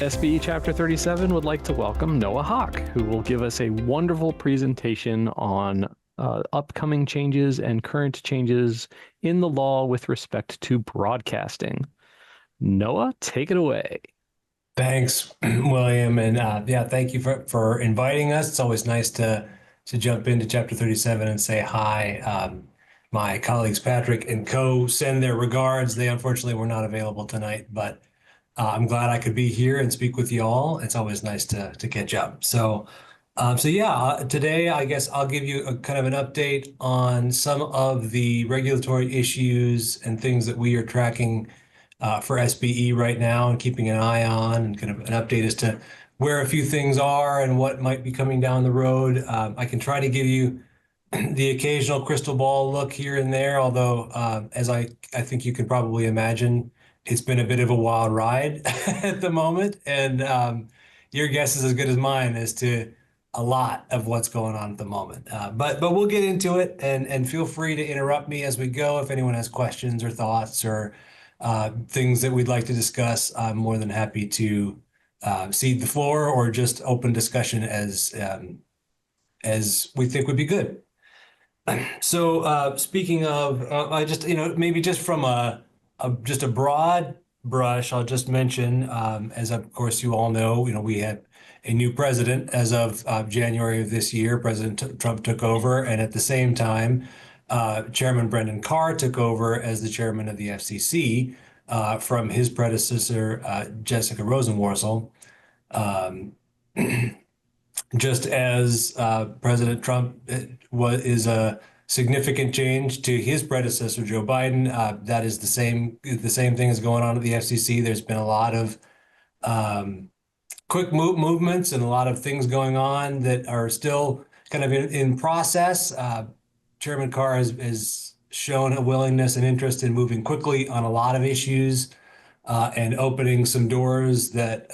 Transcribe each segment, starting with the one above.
SBE Chapter 37 would like to welcome Noah Hock, who will give us a wonderful presentation on upcoming changes and current changes in the law with respect to broadcasting. Noah, take it away. Thanks, William, and thank you for inviting us. It's always nice to jump into Chapter 37 and say hi. My colleagues Patrick and Co send their regards. They unfortunately were not available tonight, but I'm glad I could be here and speak with you all. It's always nice to catch up. Today I guess I'll give you a kind of an update on some of the regulatory issues and things that we are tracking for SBE right now and keeping an eye on, and kind of an update as to where a few things are and what might be coming down the road. I can try to give you the occasional crystal ball look here and there, although as I think you can probably imagine, it's been a bit of a wild ride at the moment, and your guess is as good as mine as to a lot of what's going on at the moment. But we'll get into it, and feel free to interrupt me as we go if anyone has questions or thoughts or things that we'd like to discuss. I'm more than happy to cede the floor or just open discussion as we think would be good. So speaking of, I just maybe just from just a broad brush, I'll just mention, as of course you all know, we had a new president as of January of this year. President Trump took over, and at the same time, Chairman Brendan Carr took over as the chairman of the FCC from his predecessor, Jessica Rosenworcel. Just as President Trump is a significant change to his predecessor, Joe Biden, that is the same thing is going on at the FCC. There's been a lot of quick movements and a lot of things going on that are still kind of in process. Chairman Carr has shown a willingness and interest in moving quickly on a lot of issues and opening some doors that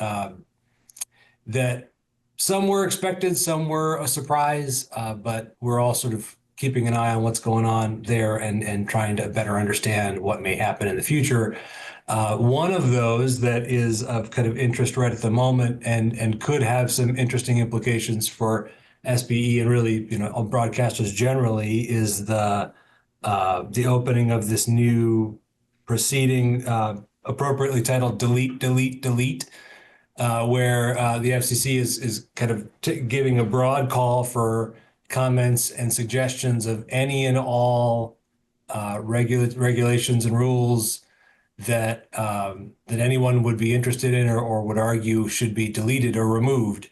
some were expected, some were a surprise, but we're all sort of keeping an eye on what's going on there and trying to better understand what may happen in the future. One of those that is of kind of interest right at the moment and could have some interesting implications for SBE and really, on broadcasters generally, is the opening of this new proceeding appropriately titled Delete, Delete, Delete, where the FCC is kind of giving a broad call for comments and suggestions of any and all regulations and rules that anyone would be interested in or would argue should be deleted or removed.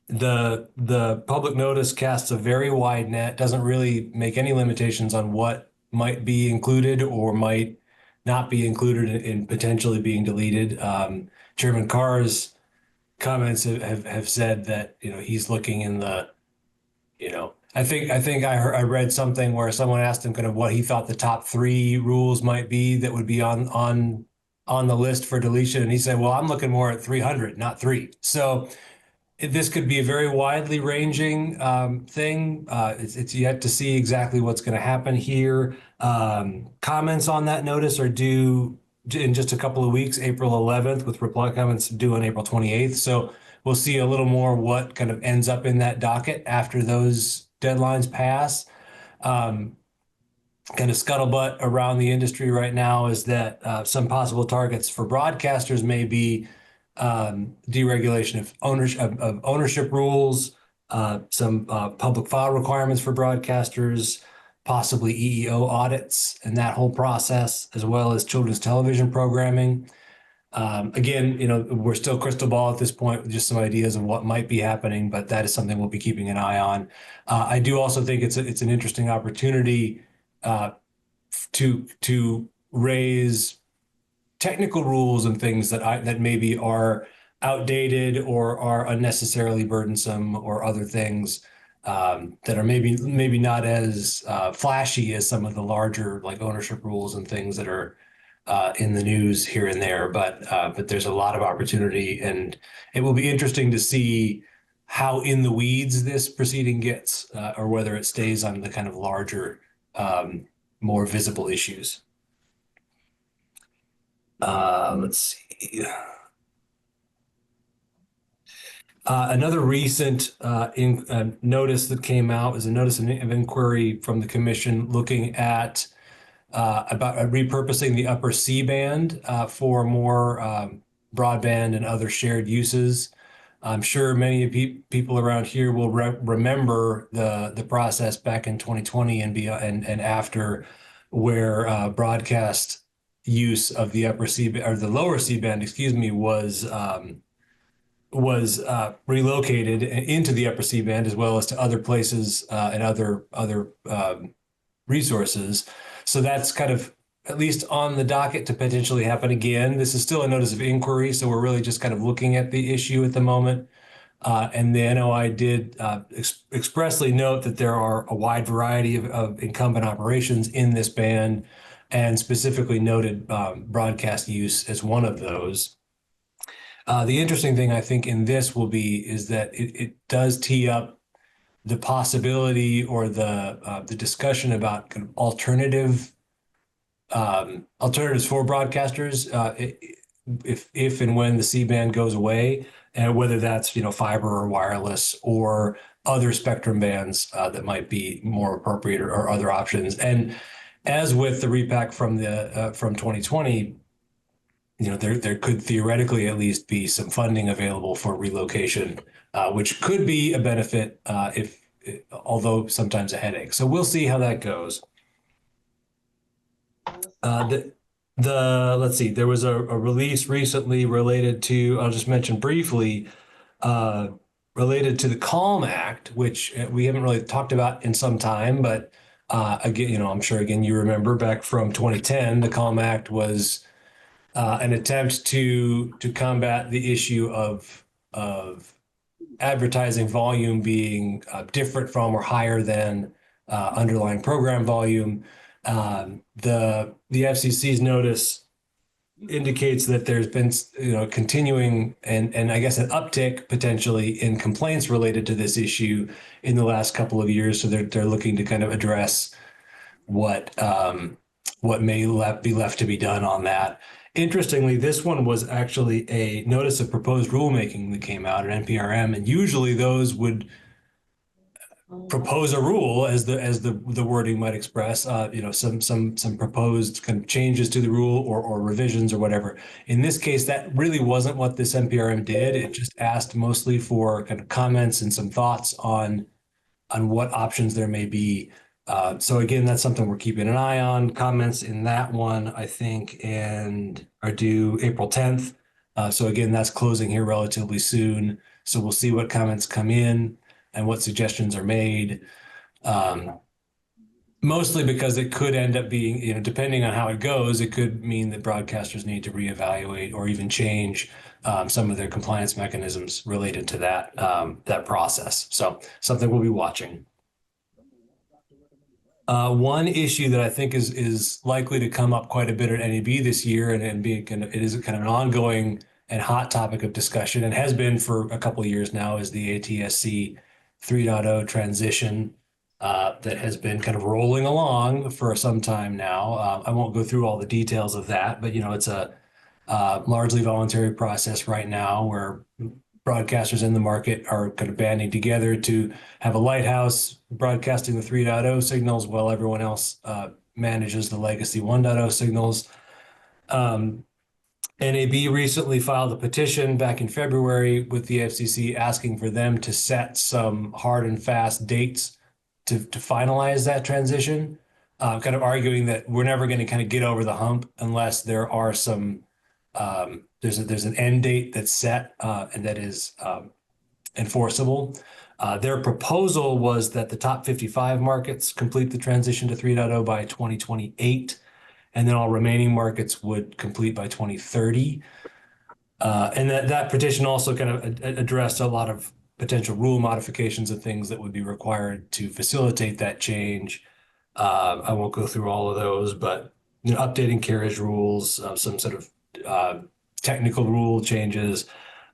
The public notice casts a very wide net, doesn't really make any limitations on what might be included or might not be included in potentially being deleted. Chairman Carr's comments have said that he's looking in the I think I read something where someone asked him kind of what he thought the top 3 rules might be that would be on the list for deletion, and he said, well, I'm looking more at 300, not 3. So this could be a very widely ranging thing. It's yet to see exactly what's going to happen here. Comments on that notice are due in just a couple of weeks, April 11th, with reply comments due on April 28th. So we'll see a little more what kind of ends up in that docket after those deadlines pass. Kind of scuttlebutt around the industry right now is that some possible targets for broadcasters may be deregulation of ownership rules, some public file requirements for broadcasters, possibly EEO audits and that whole process, as well as children's television programming. Again, we're still crystal ball at this point with just some ideas of what might be happening, but that is something we'll be keeping an eye on. I do also think it's an interesting opportunity to raise technical rules and things that maybe are outdated or are unnecessarily burdensome or other things that are maybe not as flashy as some of the larger like ownership rules and things that are in the news here and there. But there's a lot of opportunity, and it will be interesting to see how in the weeds this proceeding gets, or whether it stays on the kind of larger, more visible issues. Let's see. Another recent notice that came out is a notice of inquiry from the commission looking at about repurposing the upper C band for more broadband and other shared uses. I'm sure many people around here will remember the process back in 2020 and after, where broadcast use of the upper C or the lower C band, excuse me, was relocated into the upper C band as well as to other places and other resources. So that's kind of at least on the docket to potentially happen again. This is still a notice of inquiry, so we're really just kind of looking at the issue at the moment. And the NOI did expressly note that there are a wide variety of incumbent operations in this band, and specifically noted broadcast use as one of those. The interesting thing I think in this is that it does tee up the possibility or the discussion about kind of alternatives for broadcasters if and when the C-band goes away, and whether that's fiber or wireless or other spectrum bands that might be more appropriate, or other options. And as with the repack from 2020. There could theoretically at least be some funding available for relocation, which could be a benefit, although sometimes a headache. So we'll see how that goes. Let's see, there was a release recently related to, I'll just mention briefly, related to the CALM Act, which we haven't really talked about in some time, but again, I'm sure again you remember back from 2010, the CALM Act was an attempt to combat the issue of advertising volume being different from or higher than underlying program volume. The FCC's notice indicates that there's been continuing and I guess an uptick potentially in complaints related to this issue in the last couple of years. So they're looking to kind of address what may be left to be done on that. Interestingly, this one was actually a notice of proposed rulemaking that came out at NPRM, and usually those would propose a rule, as the wording might express, some proposed kind of changes to the rule or revisions or whatever. In this case, that really wasn't what this NPRM did. It just asked mostly for kind of comments and some thoughts on what options there may be. So again, that's something we're keeping an eye on. Comments in that one, I think, and are due April 10th. So again, that's closing here relatively soon. So we'll see what comments come in and what suggestions are made. Mostly because it could end up being, depending on how it goes, it could mean that broadcasters need to reevaluate or even change some of their compliance mechanisms related to that process. So something we'll be watching. One issue that I think is likely to come up quite a bit at NAB this year, and it is kind of an ongoing and hot topic of discussion, and has been for a couple of years now, is the ATSC 3.0 transition that has been kind of rolling along for some time now. I won't go through all the details of that, but it's a largely voluntary process right now where broadcasters in the market are kind of banding together to have a lighthouse broadcasting the 3.0 signals while everyone else manages the legacy 1.0 signals. NAB recently filed a petition back in February with the FCC asking for them to set some hard and fast dates to finalize that transition, kind of arguing that we're never going to kind of get over the hump unless there are some there's an end date that's set and that is enforceable. Their proposal was that the top 55 markets complete the transition to 3.0 by 2028, and then all remaining markets would complete by 2030. And that petition also kind of addressed a lot of potential rule modifications and things that would be required to facilitate that change. I won't go through all of those, but updating carriage rules, some sort of technical rule changes,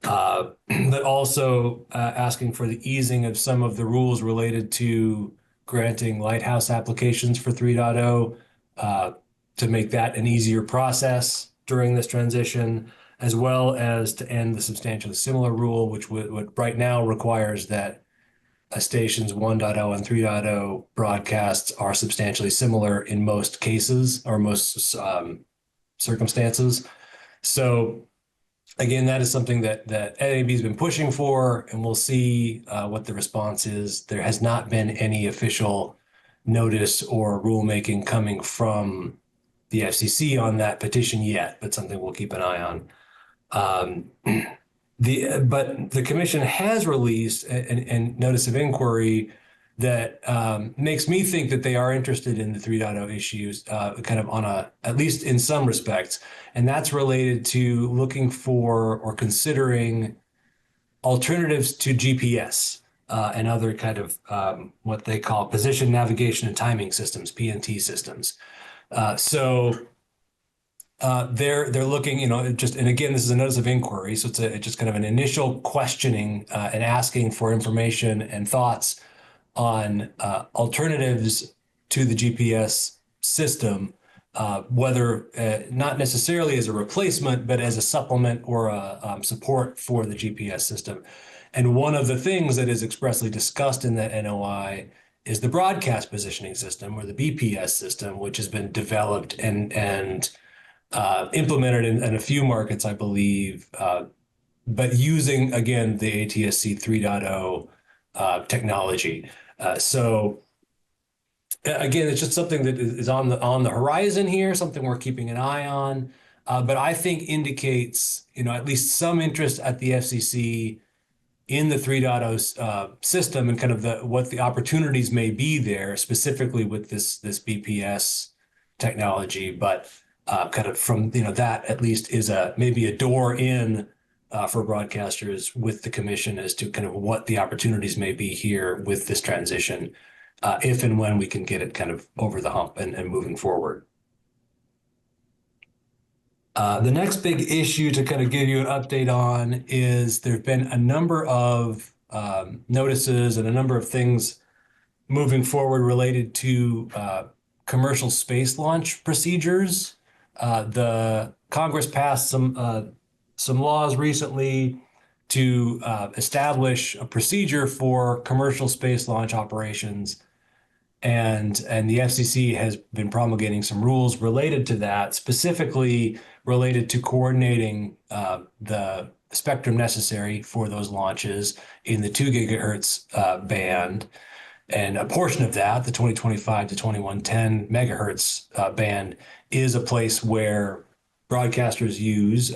but also asking for the easing of some of the rules related to granting lighthouse applications for 3.0 to make that an easier process during this transition, as well as to end the substantially similar rule, which would right now requires that stations 1.0 and 3.0 broadcasts are substantially similar in most cases or most circumstances. So again, that is something that NAB has been pushing for, and we'll see what the response is. There has not been any official notice or rulemaking coming from the FCC on that petition yet, but something we'll keep an eye on. But the commission has released a notice of inquiry that makes me think that they are interested in the 3.0 issues, kind of on at least in some respects. And that's related to looking for or considering alternatives to GPS and other kind of what they call position, navigation, and timing systems, PNT systems. They're looking, and again, this is a notice of inquiry, so it's just kind of an initial questioning and asking for information and thoughts on alternatives to the GPS system, whether not necessarily as a replacement, but as a supplement or a support for the GPS system. And one of the things that is expressly discussed in that NOI is the broadcast positioning system, or the BPS system, which has been developed and implemented in a few markets, I believe, but using, again, the ATSC 3.0 technology. So again, it's just something that is on the horizon here, something we're keeping an eye on, but I think indicates, at least some interest at the FCC in the 3.0 system and kind of what the opportunities may be there, specifically with this BPS technology. But kind of from that at least is maybe a door in for broadcasters with the commission as to kind of what the opportunities may be here with this transition, if and when we can get it kind of over the hump and moving forward. The next big issue to kind of give you an update on is there've been a number of notices and a number of things moving forward related to commercial space launch procedures. The Congress passed some laws recently to establish a procedure for commercial space launch operations, and the FCC has been promulgating some rules related to that, specifically related to coordinating the spectrum necessary for those launches in the 2 gigahertz band. And a portion of that, the 2025 to 2110 megahertz band, is a place where broadcasters use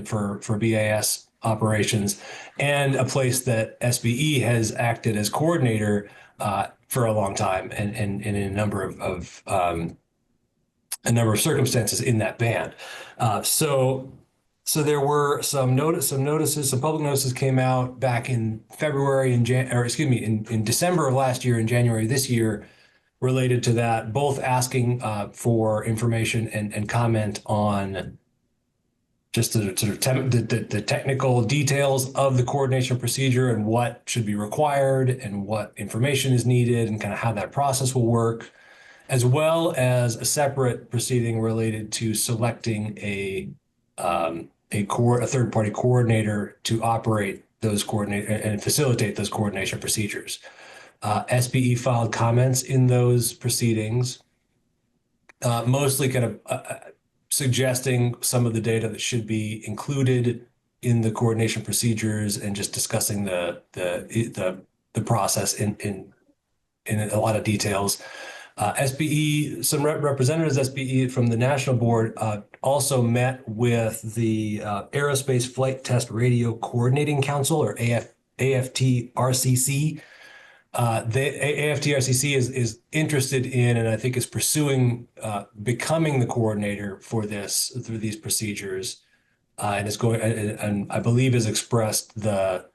for BAS operations, and a place that SBE has acted as coordinator for a long time, and in a number of circumstances in that band. So there were some public notices came out back in February in December of last year and January this year related to that, both asking for information and comment on just the technical details of the coordination procedure and what should be required and what information is needed and kind of how that process will work, as well as a separate proceeding related to selecting a third-party coordinator to operate those and facilitate those coordination procedures. SBE filed comments in those proceedings, mostly kind of suggesting some of the data that should be included in the coordination procedures and just discussing the process in a lot of details. SBE, some representatives SBE from the national board also met with the Aerospace Flight Test Radio Coordinating Council, or AFTRCC. The AFTRCC is interested in, and I think is pursuing, becoming the coordinator for this through these procedures, and is going, and I believe has expressed the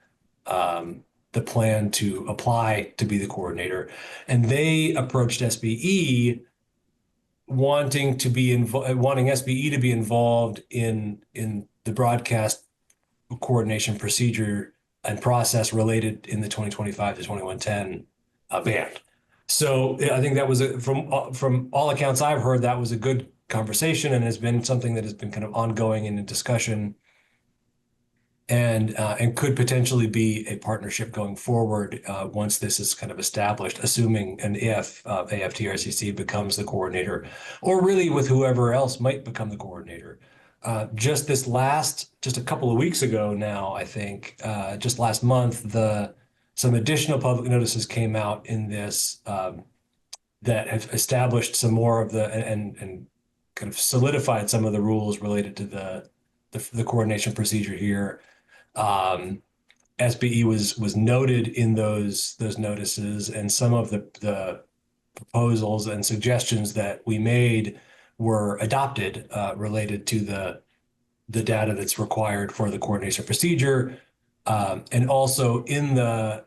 the plan to apply to be the coordinator. And they approached SBE wanting SBE to be involved in the broadcast coordination procedure and process related in the 2025 to 2110 band. So I think that was from all accounts I've heard, that was a good conversation and has been something that has been kind of ongoing in a discussion and could potentially be a partnership going forward once this is kind of established, assuming and if AFTRCC becomes the coordinator, or really with whoever else might become the coordinator. Just a couple of weeks ago now, I think, just last month, some additional public notices came out in this that have established some more of and kind of solidified some of the rules related to the coordination procedure here. SBE was noted in those notices, and some of the proposals and suggestions that we made were adopted related to the data that's required for the coordination procedure, and also in the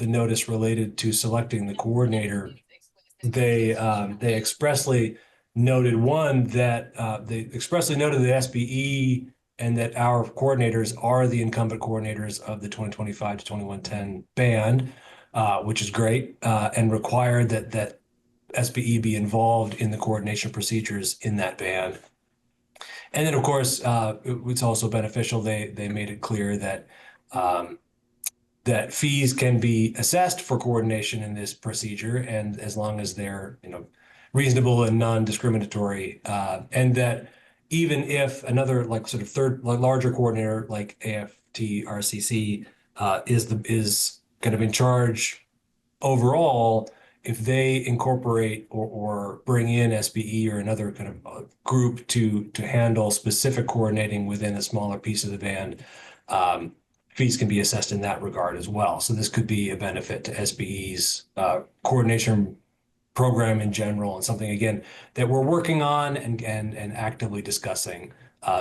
notice related to selecting the coordinator, they expressly noted that SBE and that our coordinators are the incumbent coordinators of the 2025 to 2110 band, which is great, and required that SBE be involved in the coordination procedures in that band. And then, of course, it's also beneficial. They made it clear that that fees can be assessed for coordination in this procedure, and as long as they're reasonable and non-discriminatory, and that even if another larger coordinator like AFTRCC is kind of in charge overall, if they incorporate or bring in SBE or another kind of group to handle specific coordinating within a smaller piece of the band, fees can be assessed in that regard as well. So this could be a benefit to SBE's coordination program in general, and something, again, that we're working on and actively discussing.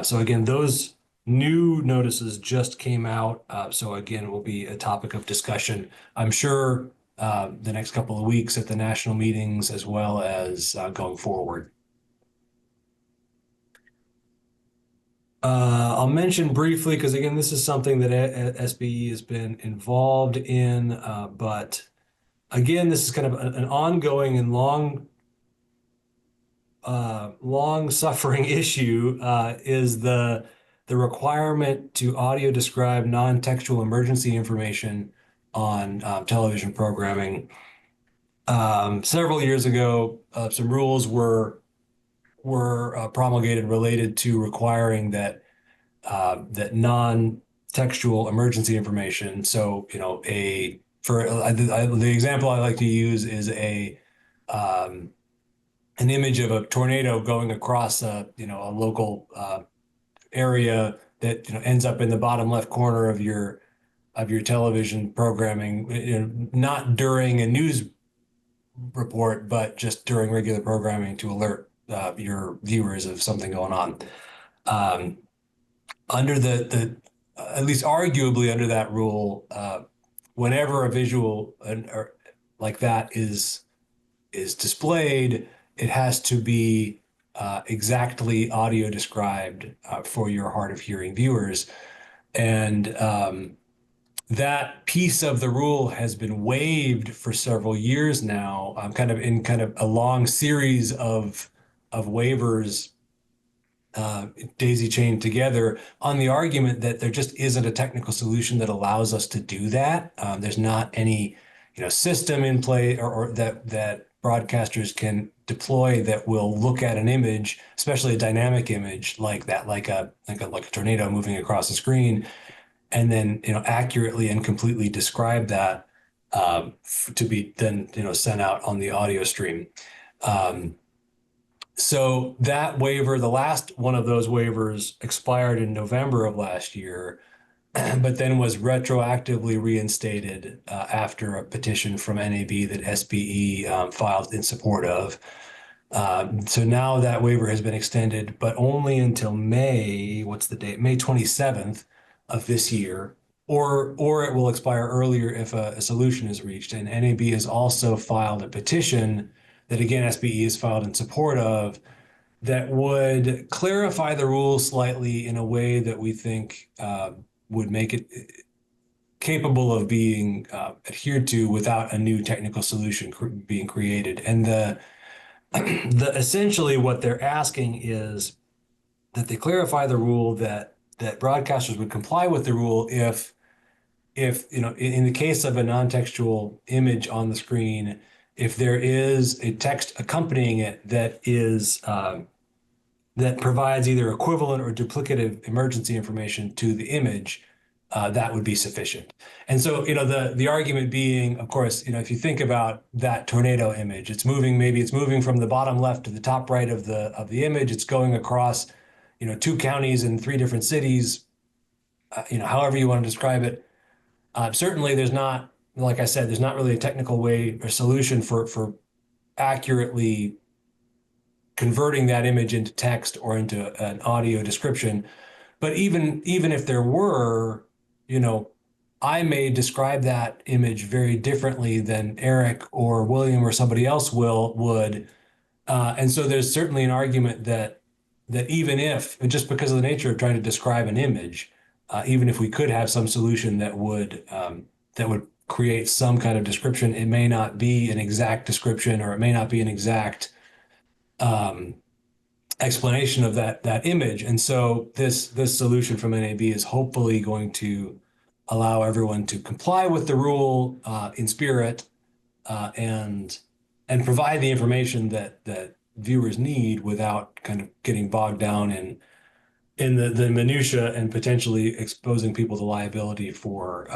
So again, those new notices just came out. So again, will be a topic of discussion, I'm sure, the next couple of weeks at the national meetings, as well as going forward. I'll mention briefly, because again, this is something that SBE has been involved in, but again, this is kind of an ongoing and long-suffering issue, is the requirement to audio describe non-textual emergency information on television programming. Several years ago, some rules were promulgated related to requiring that non-textual emergency information. So the example I like to use is an image of a tornado going across a local area that ends up in the bottom left corner of your television programming, not during a news report, but just during regular programming to alert your viewers of something going on. Under at least arguably under that rule, whenever a visual like that is displayed, it has to be exactly audio described for your hard of hearing viewers. And that piece of the rule has been waived for several years now, kind of a long series of waivers daisy chained together, on the argument that there just isn't a technical solution that allows us to do that. There's not any system in play or that broadcasters can deploy that will look at an image, especially a dynamic image like that, like a tornado moving across the screen, and then accurately and completely describe that to be then sent out on the audio stream. So that waiver, the last one of those waivers, expired in November of last year, but then was retroactively reinstated after a petition from NAB that SBE filed in support of. So now that waiver has been extended, but only until May, what's the date? May 27th of this year, or it will expire earlier if a solution is reached. And NAB has also filed a petition that, again, SBE is filed in support of, that would clarify the rules slightly in a way that we think would make it capable of being adhered to without a new technical solution being created. And the essentially what they're asking is that they clarify the rule that broadcasters would comply with the rule if in the case of a non-textual image on the screen, if there is a text accompanying it that is that provides either equivalent or duplicative emergency information to the image, that would be sufficient. And so, the argument being, of course, if you think about that tornado image, maybe it's moving from the bottom left to the top right of the image. It's going across, 2 counties and 3 different cities, however you want to describe it. Certainly there's not, like I said, there's not really a technical way or solution for accurately converting that image into text or into an audio description. But even if there were, I may describe that image very differently than Eric or William or somebody else would. And so there's certainly an argument that even if, just because of the nature of trying to describe an image, even if we could have some solution that would create some kind of description, it may not be an exact description, or it may not be an exact explanation of that image. And so this solution from NAB is hopefully going to allow everyone to comply with the rule in spirit, and provide the information that viewers need without kind of getting bogged down in the minutia and potentially exposing people to liability for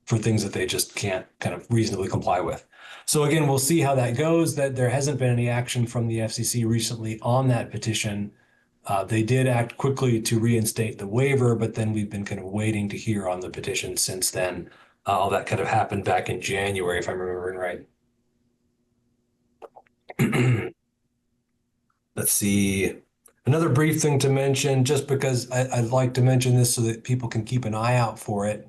things that they just can't kind of reasonably comply with. So again, we'll see how that goes. That there hasn't been any action from the FCC recently on that petition. They did act quickly to reinstate the waiver, but then we've been kind of waiting to hear on the petition since then. All that kind of happened back in January, if I'm remembering right. Let's see. Another brief thing to mention, just because I'd like to mention this so that people can keep an eye out for it.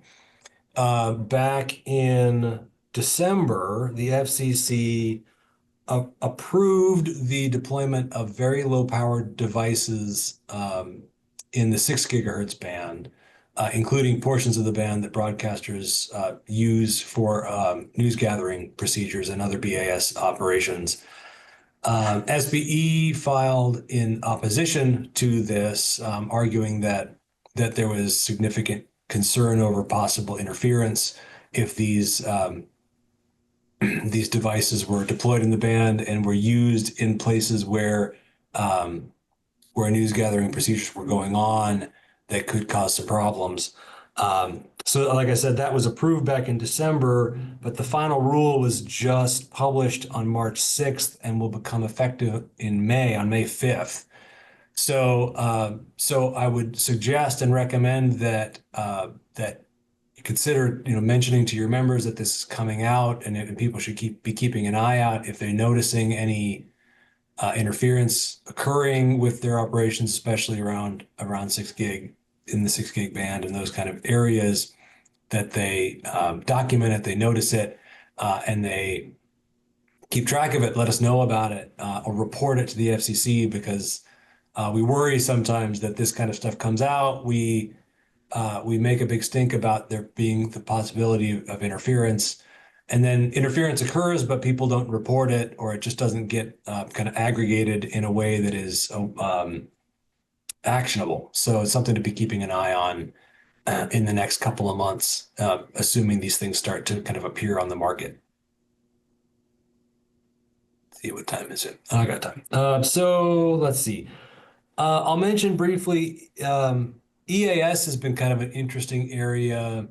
Back in December, the FCC approved the deployment of very low-powered devices in the 6 gigahertz band, including portions of the band that broadcasters use for news gathering procedures and other BAS operations. SBE filed in opposition to this, arguing that there was significant concern over possible interference if these these devices were deployed in the band and were used in places where news gathering procedures were going on that could cause some problems. So like I said, that was approved back in December, but the final rule was just published on March 6th and will become effective on May 5th. So I would suggest and recommend that you consider mentioning to your members that this is coming out, and people should be keeping an eye out if they're noticing any interference occurring with their operations, especially around 6 gig in the 6 gig band and those kind of areas, that they document it, they notice it, and they keep track of it, let us know about it, or report it to the FCC, because we worry sometimes that this kind of stuff comes out. We make a big stink about there being the possibility of interference, and then interference occurs, but people don't report it, or it just doesn't get kind of aggregated in a way that is actionable. So it's something to be keeping an eye on in the next couple of months, assuming these things start to kind of appear on the market. Let's see, what time is it? I got time. So let's see. I'll mention briefly, EAS has been kind of an interesting area.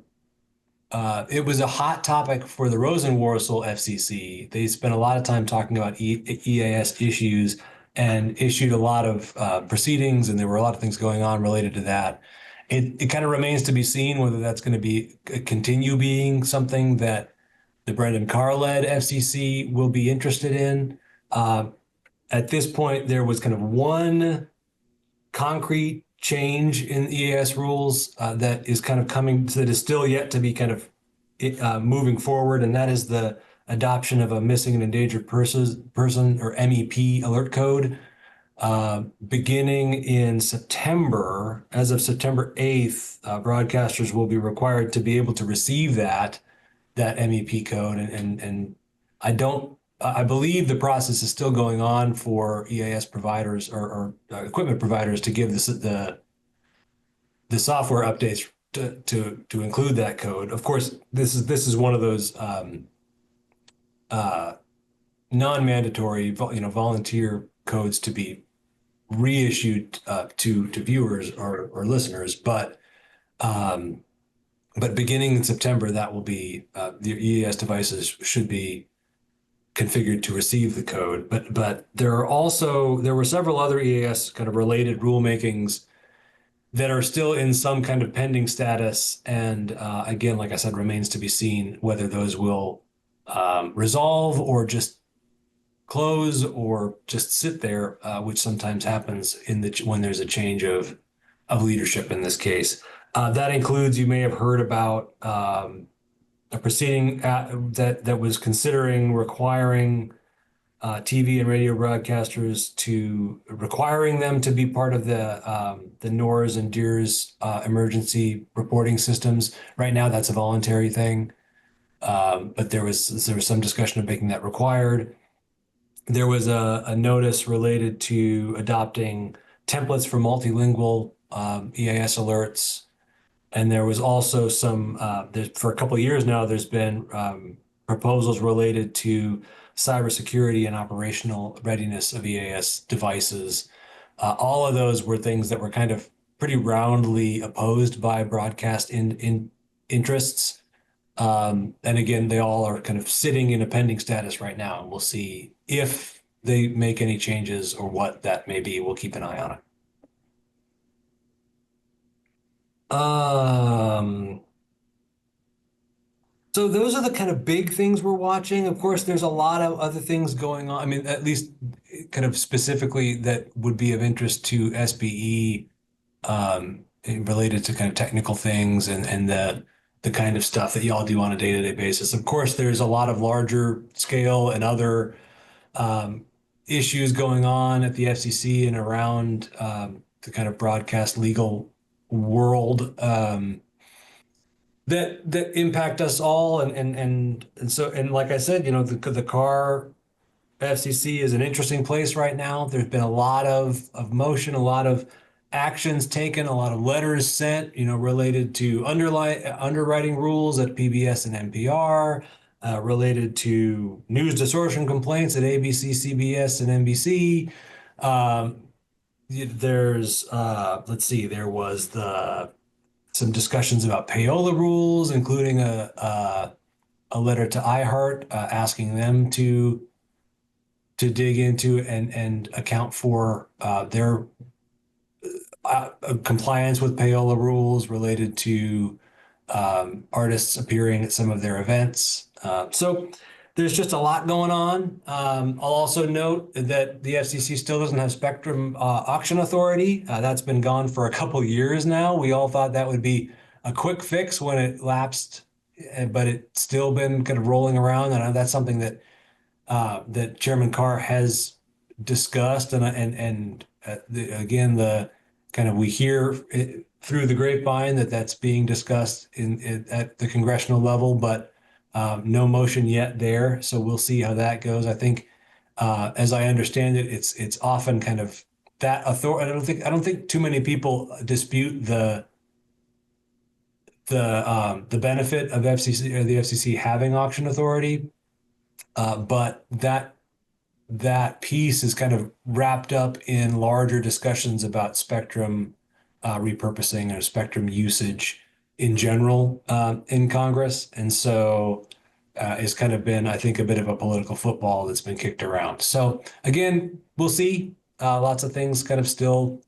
It was a hot topic for the Rosenworcel FCC. They spent a lot of time talking about EAS issues and issued a lot of proceedings, and there were a lot of things going on related to that. It kind of remains to be seen whether that's going to continue being something that the Brendan Carr-led FCC will be interested in. At this point, there was kind of one concrete change in EAS rules that is kind of coming, that is still yet to be kind of moving forward, and that is the adoption of a missing and endangered person or MEP alert code. Beginning in September, as of September 8th, broadcasters will be required to be able to receive that MEP code, and I believe the process is still going on for EAS providers or equipment providers to give the software updates to include that code. Of course, this is one of those uh, non-mandatory, volunteer codes to be reissued to viewers or listeners, but beginning in September, that will be the EAS devices should be configured to receive the code. But there were several other EAS kind of related rulemakings that are still in some kind of pending status, and again, like I said, remains to be seen whether those will resolve or just close or just sit there, which sometimes happens when there's a change of leadership in this case. That includes, you may have heard about a proceeding that was considering requiring TV and radio broadcasters requiring them to be part of the NORS and DEERS emergency reporting systems. Right now, that's a voluntary thing, but there was some discussion of making that required. There was a notice related to adopting templates for multilingual EAS alerts. And there was also for a couple of years now, there's been proposals related to cybersecurity and operational readiness of EAS devices. All of those were things that were kind of pretty roundly opposed by broadcast interests. And again, they all are kind of sitting in a pending status right now, and we'll see if they make any changes or what that may be. We'll keep an eye on it. So those are the kind of big things we're watching. Of course, there's a lot of other things going on. I mean, at least kind of specifically that would be of interest to SBE, related to kind of technical things and the kind of stuff that y'all do on a day-to-day basis. Of course, there's a lot of larger scale and other issues going on at the FCC and around the kind of broadcast legal world that impact us all, and so, and like I said, the car FCC is an interesting place right now. There's been a lot of motion, a lot of actions taken, a lot of letters sent, related to underwriting rules at PBS and NPR, related to news distortion complaints at ABC, CBS, and NBC. Let's see, there was some discussions about payola rules, including a letter to iHeart asking them to dig into and account for their compliance with payola rules related to artists appearing at some of their events. So there's just a lot going on. I'll also note that the FCC still doesn't have spectrum auction authority. That's been gone for a couple years now. We all thought that would be a quick fix when it lapsed, but it's still been kind of rolling around. And that's something that that Chairman Carr has discussed, and again, we hear through the grapevine that that's being discussed at the congressional level, but no motion yet there. So we'll see how that goes. I think, as I understand it, it's often kind of that authority. I don't think too many people dispute the benefit of FCC or the FCC having auction authority. But that piece is kind of wrapped up in larger discussions about spectrum repurposing or spectrum usage in general in Congress. And so it's kind of been, I think, a bit of a political football that's been kicked around. So again, we'll see. Lots of things kind of still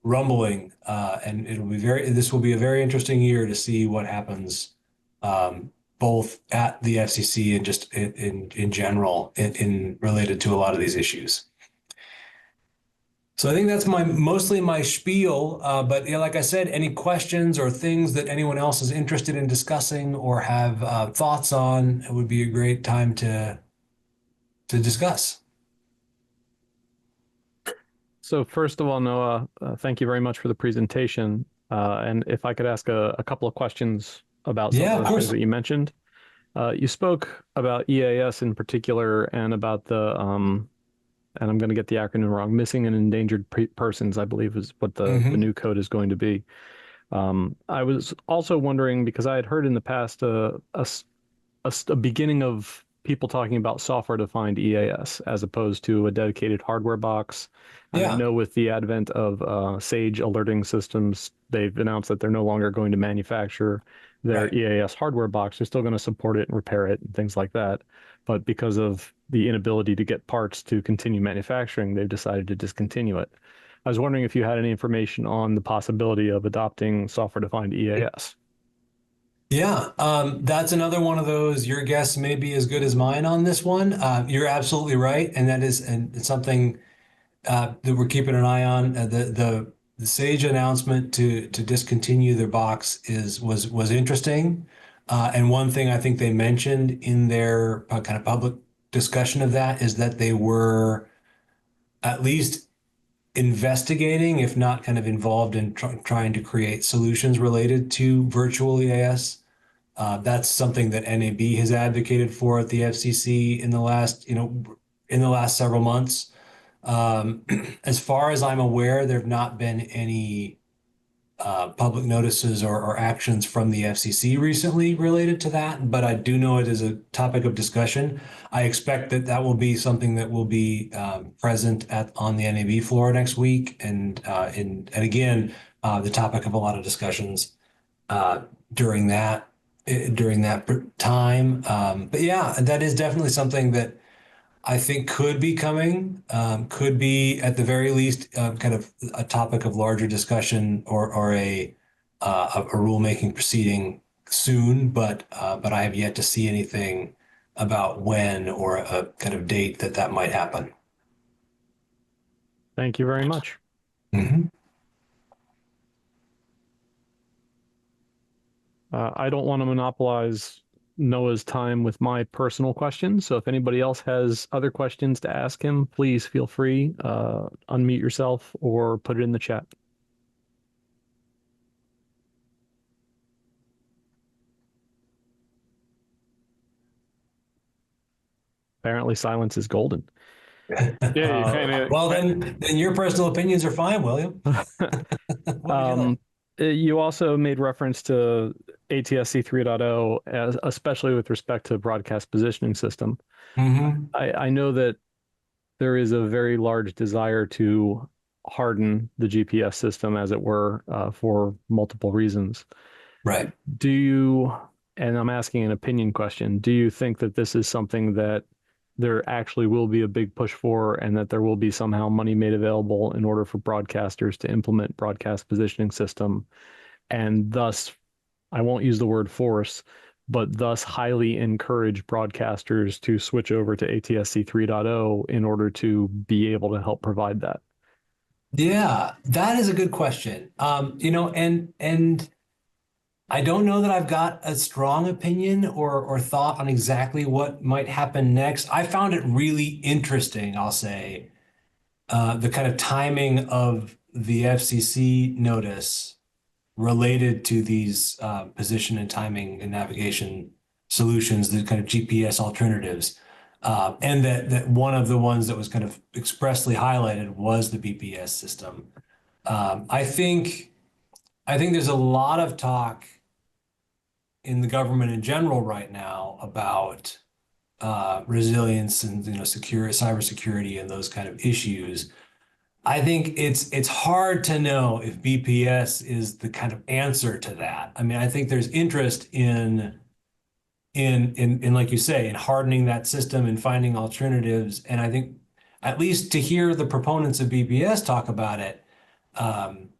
rumbling, and this will be a very interesting year to see what happens, both at the FCC and just in general, in related to a lot of these issues. So I think that's mostly my spiel. But yeah, like I said, any questions or things that anyone else is interested in discussing or have thoughts on, it would be a great time to discuss. So first of all, Noah, thank you very much for the presentation. And if I could ask a couple of questions about some Yeah, of of those things course. that you mentioned. You spoke about EAS in particular and about and I'm going to get the acronym wrong, missing and endangered persons, I believe is what the Hmm. new code is going to be. I was also wondering because I had heard in the past a beginning of people talking about software-defined EAS as opposed to a dedicated hardware box. And I Yeah, know with the advent of Sage alerting systems, they've announced that they're no longer going to manufacture their right. EAS hardware box. They're still going to support it and repair it and things like that. But because of the inability to get parts to continue manufacturing, they've decided to discontinue it. I was wondering if you had any information on the possibility of adopting software-defined EAS. Yeah, that's another one of those. Your guess may be as good as mine on this one. You're absolutely right, and that is and it's something that we're keeping an eye on. The Sage announcement to discontinue their box was interesting, and one thing I think they mentioned in their kind of public discussion of that is that they were at least investigating, if not kind of involved in trying to create solutions related to virtual EAS. That's something that NAB has advocated for at the FCC in the last, in the last several months. Um, as far as I'm aware, there have not been any public notices or actions from the FCC recently related to that, but I do know it is a topic of discussion. I expect that that will be something that will be present on the NAB floor next week, and again, the topic of a lot of discussions uh, during that during that time. But yeah, that is definitely something that I think could be coming, could be at the very least kind of a topic of larger discussion or a rulemaking proceeding soon. But I have yet to see anything about when or a kind of date that that might happen. Thank you very much. Hmm. I don't want to monopolize Noah's time with my personal questions. So if anybody else has other questions to ask him, please feel free, unmute yourself or put it in the chat. Apparently, silence is golden. Yeah, you Well, then your personal opinions are fine, William. What would you like? Um, you also made reference to ATSC 3.0, especially with respect to broadcast positioning system. Hmm. I know that there is a very large desire to harden the GPS system, as it were, for multiple reasons. Right. Do you, and I'm asking an opinion question, do you think that this is something that there actually will be a big push for and that there will be somehow money made available in order for broadcasters to implement broadcast positioning system and thus, I won't use the word force, but thus highly encourage broadcasters to switch over to ATSC 3.0 in order to be able to help provide that? Yeah, that is a good question. And I don't know that I've got a strong opinion or thought on exactly what might happen next. I found it really interesting, I'll say, the kind of timing of the FCC notice related to these position and timing and navigation solutions, the kind of GPS alternatives. And that one of the ones that was kind of expressly highlighted was the BPS system. I think there's a lot of talk in the government in general right now about resilience and secure cybersecurity and those kind of issues. I think it's hard to know if BPS is the kind of answer to that. I mean, I think there's interest in like you say, in hardening that system and finding alternatives. And I think at least to hear the proponents of BPS talk about it, um,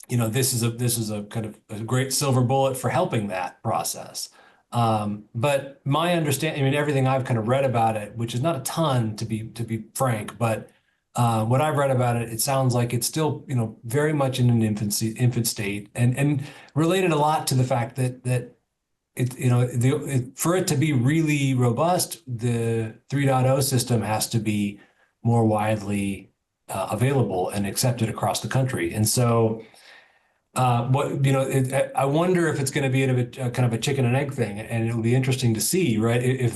this is a kind of a great silver bullet for helping that process. But my understanding, I mean, everything I've kind of read about it, which is not a ton to be frank, but what I've read about it, it sounds like it's still, very much in an infant state, and related a lot to the fact that for it to be really robust, the 3.0 system has to be more widely available and accepted across the country. And so, I wonder if it's going to be a kind of a chicken and egg thing, and it'll be interesting to see, right? If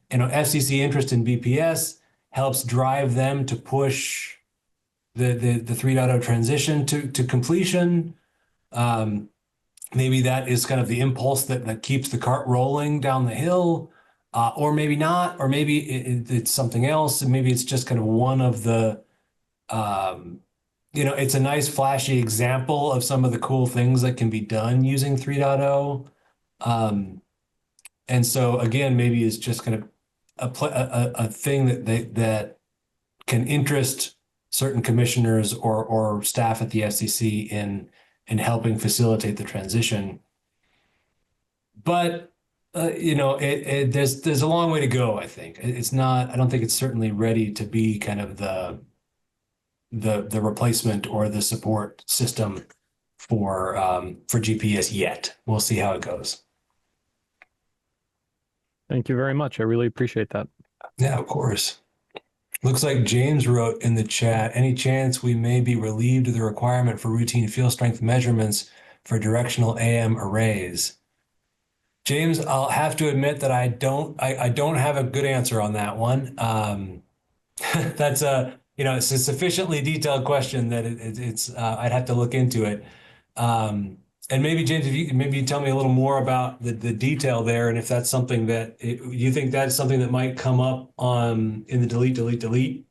FCC interest in BPS helps drive them to push the 3.0 transition to completion. Maybe that is kind of the impulse that keeps the cart rolling down the hill, or maybe not, or maybe it's something else, and maybe it's just kind of one of the, it's a nice flashy example of some of the cool things that can be done using 3.0. And so again, maybe it's just kind of a thing that can interest certain commissioners or staff at the FCC in helping facilitate the transition. But there's a long way to go, I think. It's not, I don't think it's certainly ready to be kind of the replacement or the support system for GPS yet. We'll see how it goes. Thank you very much. I really appreciate that. Yeah, of course. Looks like James wrote in the chat, any chance we may be relieved of the requirement for routine field strength measurements for directional AM arrays? James, I'll have to admit that I don't have a good answer on that one. That's it's a sufficiently detailed question that it's I'd have to look into it. And maybe James, if you tell me a little more about the detail there, and if that's something that you think that's something that might come up in the delete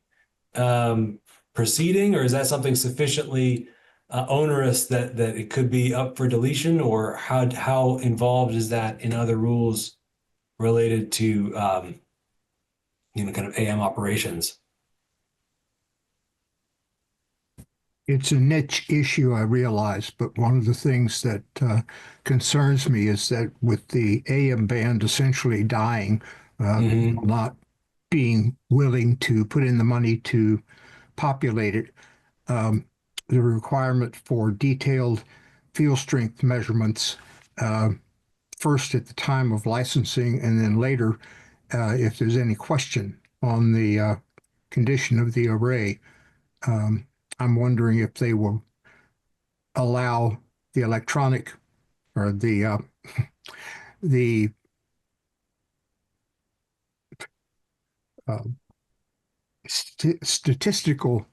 proceeding, or is that something sufficiently onerous that it could be up for deletion, or how involved is that in other rules related to kind of AM operations? It's a niche issue, I realize, but one of the things that concerns me is that with the AM band essentially dying, not being willing to put in the money to populate it, the requirement for detailed field strength measurements, first at the time of licensing and then later, if there's any question on the condition of the array. I'm wondering if they will allow the electronic or the statistical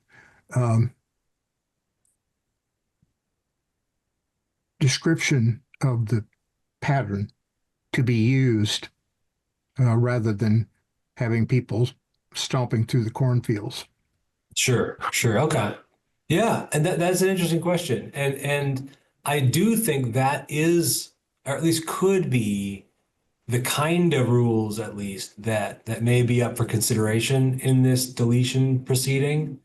description of the pattern to be used rather than having people stomping through the cornfields. Sure. Okay. Yeah, and that's an interesting question. And I do think that is, or at least could be, the kind of rules, at least, that may be up for consideration in this deletion proceeding.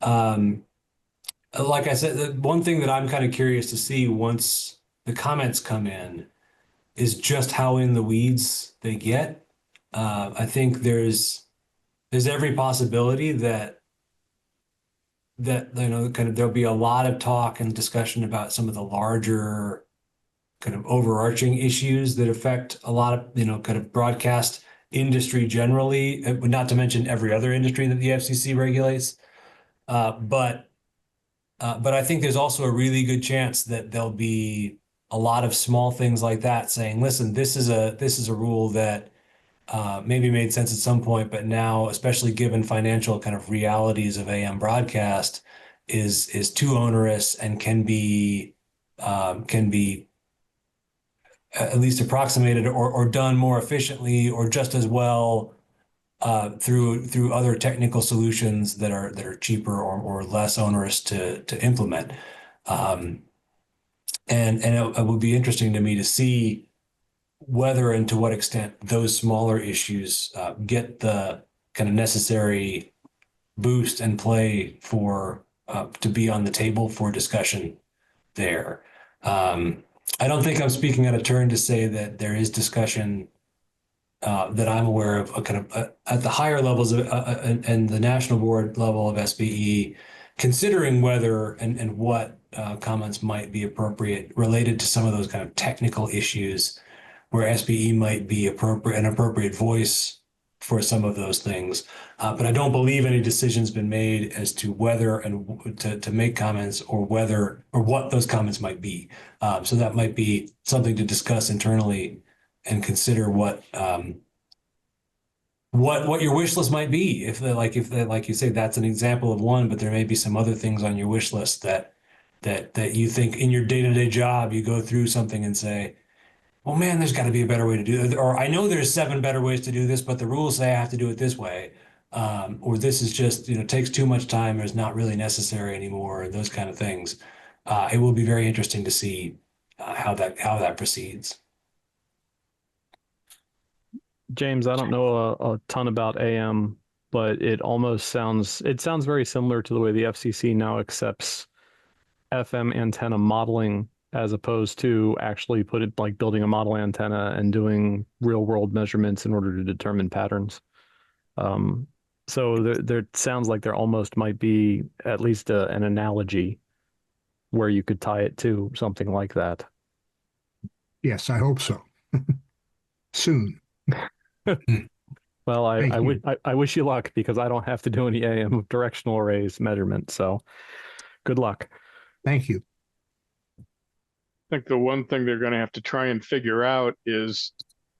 Like I said, the one thing that I'm kind of curious to see once the comments come in is just how in the weeds they get. I think there's every possibility that kind of there'll be a lot of talk and discussion about some of the larger kind of overarching issues that affect a lot of kind of broadcast industry generally, not to mention every other industry that the FCC regulates. But I think there's also a really good chance that there'll be a lot of small things like that saying, listen, this is a rule that maybe made sense at some point, but now, especially given financial kind of realities of AM broadcast, is too onerous and can be at least approximated or done more efficiently or just as well through other technical solutions that are cheaper or less onerous to implement. And it would be interesting to me to see whether and to what extent those smaller issues get the kind of necessary boost and play for to be on the table for discussion there. I don't think I'm speaking out of turn to say that there is discussion that I'm aware of, at the higher levels of and the national board level of SBE, considering whether and what comments might be appropriate related to some of those kind of technical issues where SBE might be an appropriate voice for some of those things. But I don't believe any decision's been made as to whether and to make comments or whether or what those comments might be. So that might be something to discuss internally and consider what your wish list might be. If like you say, that's an example of one, but there may be some other things on your wish list that you think in your day-to-day job you go through something and say, well, man, there's got to be a better way to do it. Or I know there's 7 better ways to do this, but the rules say I have to do it this way. Or this is just, takes too much time or is not really necessary anymore, those kind of things. It will be very interesting to see how that proceeds. James, I don't know a ton about AM, but it sounds very similar to the way the FCC now accepts FM antenna modeling as opposed to actually building a model antenna and doing real world measurements in order to determine patterns. So there sounds like there almost might be at least an analogy where you could tie it to something like that. Yes, I hope so. Soon. Well, I wish you luck because I don't have to do any AM directional arrays measurement. So good luck. Thank you. I think the one thing they're going to have to try and figure out is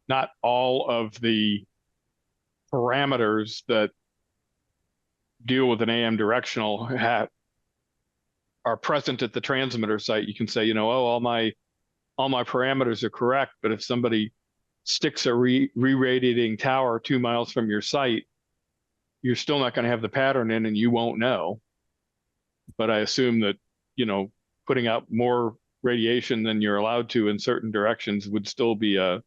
not all of the parameters that deal with an AM directional are present at the transmitter site. You can say, oh, all my parameters are correct, but if somebody sticks a re-radiating tower 2 miles from your site, you're still not going to have the pattern in and you won't know. But I assume that, putting out more radiation than you're allowed to in certain directions would still be a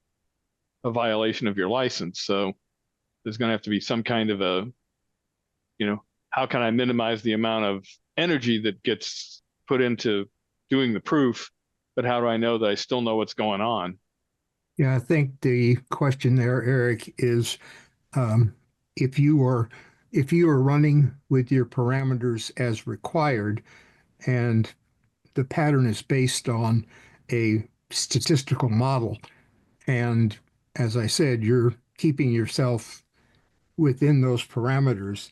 violation of your license. So there's going to have to be some kind of how can I minimize the amount of energy that gets put into doing the proof, but how do I know that I still know what's going on? Yeah, I think the question there, Eric, is if you are running with your parameters as required and the pattern is based on a statistical model, and as I said, you're keeping yourself within those parameters,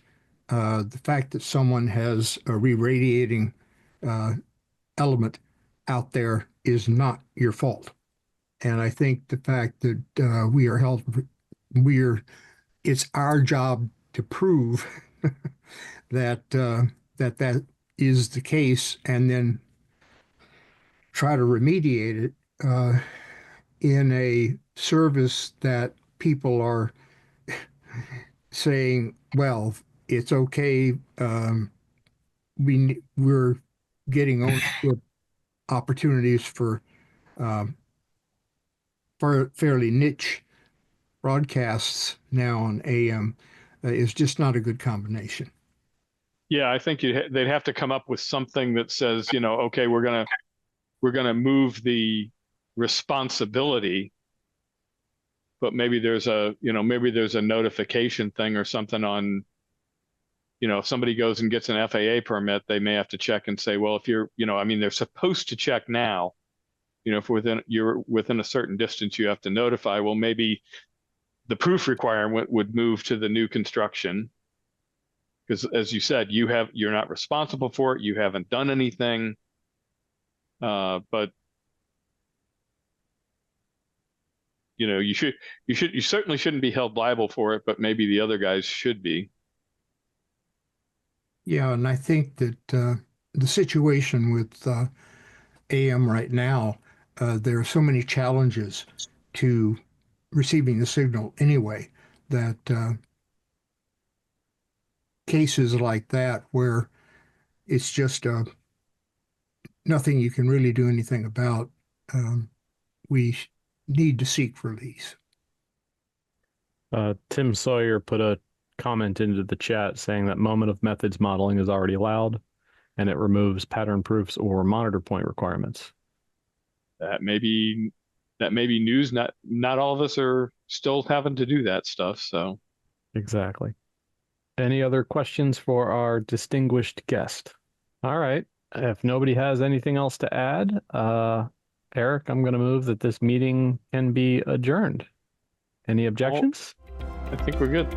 the fact that someone has a re-radiating element out there is not your fault. And I think the fact that it's our job to prove that that is the case, and then try to remediate it in a service that people are saying, well, it's okay. We're getting ownership opportunities for fairly niche broadcasts now on AM is just not a good combination. Yeah, I think they'd have to come up with something that says, okay, we're gonna move the responsibility, but maybe there's a notification thing or something on, if somebody goes and gets an FAA permit, they may have to check and say, well, if you're, they're supposed to check now, if you're within a certain distance, you have to notify. Well, maybe the proof requirement would move to the new construction. Because as you said, you're not responsible for it. You haven't done anything. But you certainly shouldn't be held liable for it, but maybe the other guys should be. Yeah, and I think that the situation with AM right now, there are so many challenges to receiving the signal anyway that cases like that where it's just nothing you can really do anything about, we need to seek release. Tim Sawyer put a comment into the chat saying that moment of methods modeling is already allowed and it removes pattern proofs or monitor point requirements. That may be news. Not all of us are still having to do that stuff. So Exactly. Any other questions for our distinguished guest? All right. If nobody has anything else to add, Eric, I'm going to move that this meeting can be adjourned. Any objections? I think we're good.